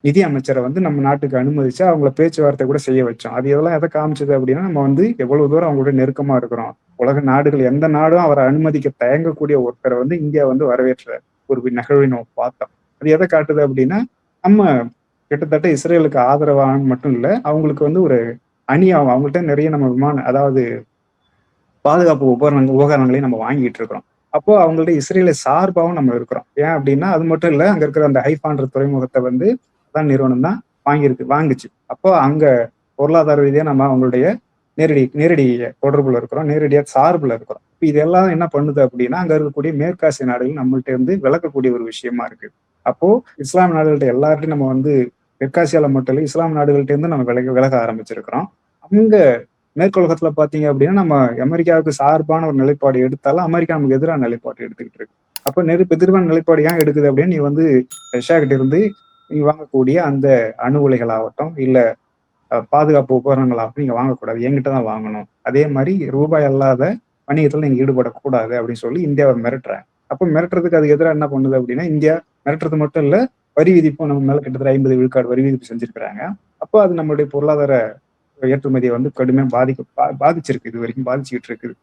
நிதி அமைச்சரை வந்து நம்ம நாட்டுக்கு அனுமதிச்சு அவங்கள பேச்சுவார்த்தை கூட செய்ய வச்சோம். அது இதெல்லாம் எதை காமிச்சது அப்படின்னா, நம்ம வந்து எவ்வளவு தூரம் அவங்களோட நெருக்கமா இருக்கிறோம். உலக நாடுகள் எந்த நாடும் அவரை அனுமதிக்க தயங்கக்கூடிய ஒருத்தரை வந்து இந்தியா வந்து வரவேற்ற ஒரு நிகழ்வை நம்ம பார்த்தோம். அது எதை காட்டுது அப்படின்னா, நம்ம கிட்டத்தட்ட இஸ்ரேலுக்கு ஆதரவான்னு மட்டும் இல்ல, அவங்களுக்கு வந்து ஒரு அணியாவும் அவங்கள்ட்ட நிறைய நம்ம அதாவது பாதுகாப்பு உபகரணங்களையும் நம்ம வாங்கிட்டு இருக்கிறோம். அப்போ அவங்கள்ட்ட இஸ்ரேலை சார்பாவும் நம்ம இருக்கிறோம். ஏன் அப்படின்னா, அது மட்டும் இல்ல, அங்க இருக்கிற அந்த ஹைஃபான்ற துறைமுகத்த வந்து அதான் நிறுவனம் தான் வாங்குச்சு. அப்போ அங்க பொருளாதார ரீதியா நம்ம அவங்களுடைய நேரடி நேரடி தொடர்புல இருக்கிறோம். நேரடியா சார்புல இருக்கிறோம். இப்ப இதெல்லாம் என்ன பண்ணுது அப்படின்னா, அங்க இருக்கக்கூடிய மேற்காசிய நாடுகள் நம்மள்ட்ட இருந்து விலகக்கூடிய ஒரு விஷயமா இருக்கு. அப்போ இஸ்லாம் நாடுகள்ட்ட எல்லார்ட்டயும் நம்ம வந்து தெற்காசியால மட்டும் இல்ல, இஸ்லாம் நாடுகள்ட்ட இருந்து நம்ம விலக ஆரம்பிச்சிருக்கிறோம். அங்க மேற்கு உலகத்துல பாத்தீங்க அப்படின்னா, நம்ம அமெரிக்காவுக்கு சார்பான ஒரு நிலைப்பாடு எடுத்தாலும், அமெரிக்கா நமக்கு எதிரான நிலைப்பாடு எடுத்துக்கிட்டு இருக்கு. அப்ப எதிரான நிலைப்பாடு ஏன் எடுக்குது அப்படின்னு, நீ வந்து ரஷ்யா கிட்ட இருந்து நீ வாங்கக்கூடிய அந்த அணு உலைகள் ஆகட்டும், இல்ல பாதுகாப்பு உபகரணங்களாகட்டும் நீங்க வாங்கக்கூடாது. என்கிட்ட தான் வாங்கணும். அதே மாரி ரூபாய் அல்லாத வணிகத்துல நீங்க ஈடுபடக்கூடாது அப்படின்னு சொல்லி இந்தியாவை மிரட்டுறாங்க. அப்ப மிரட்டுறதுக்கு அதுக்கு எதிரா என்ன பண்ணுது அப்படின்னா, இந்தியா மிரட்டுறது மட்டும் இல்ல, வரி விதிப்பும் நம்ம மேல கிட்டத்தட்ட 50 விழுக்காடு வரி விதிப்பு செஞ்சிருக்கிறாங்க. அப்போ அது நம்மளுடைய பொருளாதார ஏற்றுமதியை வந்து கடுமையா பாதிச்சிருக்கு. இது வரைக்கும் பாதிச்சுக்கிட்டு இருக்குது.